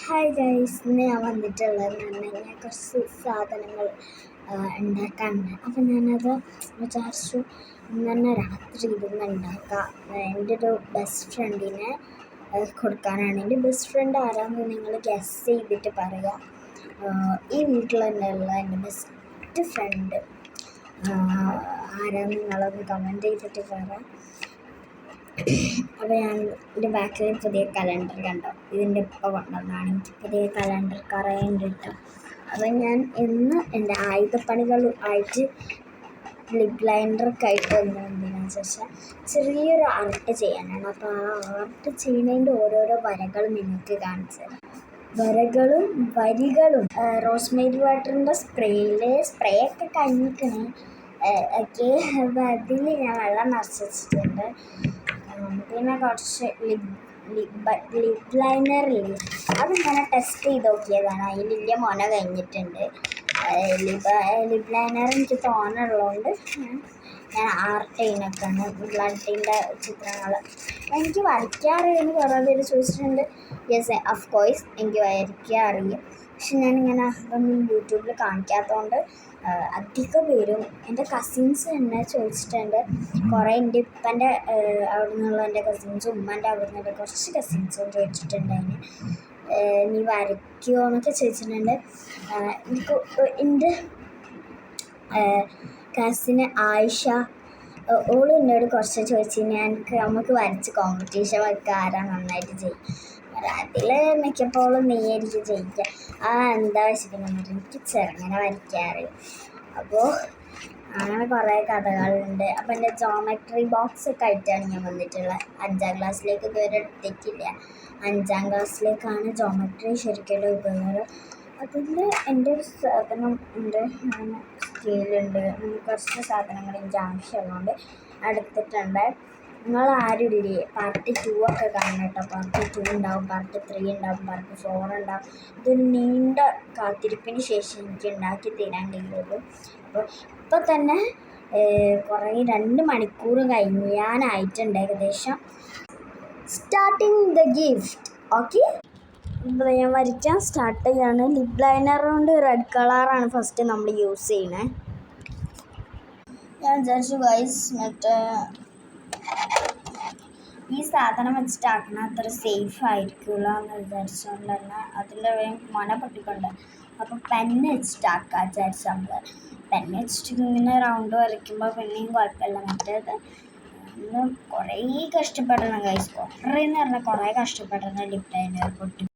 Hi guys, ഇന്ന് ഞാൻ വന്നിട്ടുള്ളത് ഞാൻ കുറച്ച് സാധനങ്ങൾ ഉണ്ടാക്കാനുണ്ട്. അപ്പം ഞാനത് വിചാരിച്ചു ഇന്ന് തന്നെ രാത്രി ഇരുന്ന് ഉണ്ടാക്കാം. എൻ്റെ ഒരു ബെസ്റ്റ് ഫ്രണ്ടിനെ കൊടുക്കാനാണ്. എൻ്റെ ബെസ്റ്റ് ഫ്രണ്ട് ആരാന്ന് നിങ്ങൾ ഗെസ് ചെയ്തിട്ട് പറയാം. ഈ വീട്ടിൽ തന്നെ ഉള്ള എൻ്റെ ബെസ്റ്റ് ഫ്രണ്ട് ആരാന്ന് നിങ്ങളൊന്ന് കമൻറ്റ് ചെയ്തിട്ട് പറയാം. അപ്പോൾ ഞാൻ എൻ്റെ ബാക്കിൽ പുതിയ കലണ്ടർ കണ്ടോ, ഇതിൻ്റെ ഇപ്പോൾ കൊണ്ടുവന്നതാണ്. എനിക്ക് പുതിയ കലണ്ടർ കുറേ ഉണ്ട് കേട്ടോ. അപ്പോൾ ഞാൻ ഇന്ന് എൻ്റെ ആയുധപ്പണികൾ ആയിട്ട് ലിപ് ലൈനറൊക്കെ ആയിട്ട് വന്നതെന്തിനാണെന്ന് വെച്ചാൽ ചെറിയൊരു ആർട്ട് ചെയ്യാനാണ്. അപ്പോൾ ആ ആർട്ട് ചെയ്യുന്നതിൻ്റെ ഓരോരോ വരകൾ നിങ്ങൾക്ക് കാണിച്ചു തരാം. വരകളും വരികളും റോസ്മേരി വാട്ടറിൻ്റെ സ്പ്രേ ഒക്കെ കഴിഞ്ഞിരിക്കണേ. ഓക്കെ, അപ്പോൾ അതിൽ ഞാൻ വെള്ളം നിറച്ച് വെച്ചിട്ടുണ്ട്. പിന്നെ കുറച്ച് ലിപ് ലൈനറില്ലേ, അതിങ്ങനെ ടെസ്റ്റ് ചെയ്ത് നോക്കിയതാണ്. അതിൽ വലിയ മുന കഴിഞ്ഞിട്ടുണ്ട്. ലിപ് ലൈനർ എനിക്ക് തോന്നുന്നുള്ളതുകൊണ്ട് ഞാൻ ആർട്ട് ചെയ്യുന്നൊക്കെയാണ് ബ്ലഡിൻ്റെ ചിത്രങ്ങൾ. എനിക്ക് വരയ്ക്കാൻ അറിയുമെന്ന് കുറേ പേര് ചോദിച്ചിട്ടുണ്ട്. യെസ്, ഓഫ് കോഴ്സ് എനിക്ക് വരയ്ക്കാൻ അറിയും. പക്ഷെ ഞാനിങ്ങനെ അതൊന്നും യൂട്യൂബിൽ കാണിക്കാത്തതുകൊണ്ട് അധികം പേരും എൻ്റെ കസിൻസ് തന്നെ ചോദിച്ചിട്ടുണ്ട്. കുറേ എൻ്റെ ഇപ്പൻ്റെ അവിടെ നിന്നുള്ള എൻ്റെ കസിൻസും ഉമ്മൻ്റെ അവിടെ നിന്നുള്ള കുറച്ച് കസിൻസും ചോദിച്ചിട്ടുണ്ടായിന് നീ വരയ്ക്കുമോ എന്നൊക്കെ ചോദിച്ചിട്ടുണ്ട്. എനിക്ക് എൻ്റെ കസിന് ആയിഷ, ഓൾ എന്നോട് കുറച്ച് ചോദിച്ചിന് നമുക്ക് വരച്ച് കോമ്പറ്റീഷൻ വെക്കുക, ആരാ നന്നായിട്ട് ചെയ്യും. അതിൽ മിക്കപ്പോഴും നീയായിരിക്കും ജയിക്കുക. എന്താ വെച്ചിട്ടുണ്ടെന്ന് പറഞ്ഞാൽ എനിക്ക് ചെറുങ്ങനെ വരയ്ക്കാറ്. അപ്പോൾ അങ്ങനെ കുറേ കഥകളുണ്ട്. അപ്പോൾ എൻ്റെ ജോമെട്രി ബോക്സ് ഒക്കെ ആയിട്ടാണ് ഞാൻ വന്നിട്ടുള്ളത്. 5ാം ക്ലാസ്സിലേക്ക് ഇതുവരെ എടുത്തിട്ടില്ല. 5ാം ക്ലാസ്സിലേക്കാണ് ജോമെട്രി ശരിക്കുള്ള ഉപകാരം. അതിൽ എൻ്റെ ഒരു സാധനം ഉണ്ട്, സ്കെയിലുണ്ട്, കുറച്ച് സാധനങ്ങൾ എനിക്ക് ആവശ്യമുള്ളതുകൊണ്ട് എടുത്തിട്ടുണ്ട്. നിങ്ങൾ ആരും ഇല്ലേ പാർട്ട് 2 ഒക്കെ കാണണം കേട്ടോ. പാർട്ട് 2 ഉണ്ടാവും, പാർട്ട് 3 ഉണ്ടാവും, പാർട്ട് 4 ഉണ്ടാവും. ഇതൊരു നീണ്ട കാത്തിരിപ്പിന് ശേഷം എനിക്ക് ഉണ്ടാക്കി തരാൻ കഴിയുള്ളൂ. അപ്പോൾ ഇപ്പോൾ തന്നെ കുറേ 2 മണിക്കൂർ കഴിഞ്ഞാനായിട്ടുണ്ട് ഏകദേശം. Starting the gift. ഓക്കെ, ഇപ്പോൾ ഞാൻ വരയ്ക്കാൻ സ്റ്റാർട്ട് ചെയ്യാണ്. ലിപ് ലൈനർ കൊണ്ട് റെഡ് കളറാണ് ഫസ്റ്റ് നമ്മൾ യൂസ് ചെയ്യണേ. ഞാൻ വിചാരിച്ചു ഗൈസ് മറ്റേ ഈ സാധനം വെച്ചിട്ടാക്കണം അത്ര സേഫ് ആയിരിക്കില്ല എന്ന് വിചാരിച്ചുകൊണ്ട് തന്നെ അതിൻ്റെ മന പൊട്ടിക്കൊണ്ട് അപ്പോൾ പെന്ന് വെച്ചിട്ടാക്കുക വിചാരിച്ചു. നമ്മൾ പെന്ന് വെച്ചിട്ട് ഇങ്ങനെ റൗണ്ട് വരയ്ക്കുമ്പോൾ പിന്നെയും കുഴപ്പമില്ല. മറ്റേത് കുറേ കഷ്ടപ്പെടണം ഗൈസ്, കുറേ എന്ന് പറഞ്ഞാൽ കുറേ കഷ്ടപ്പെടണം ലിപ് ലൈനർ പൊട്ടി.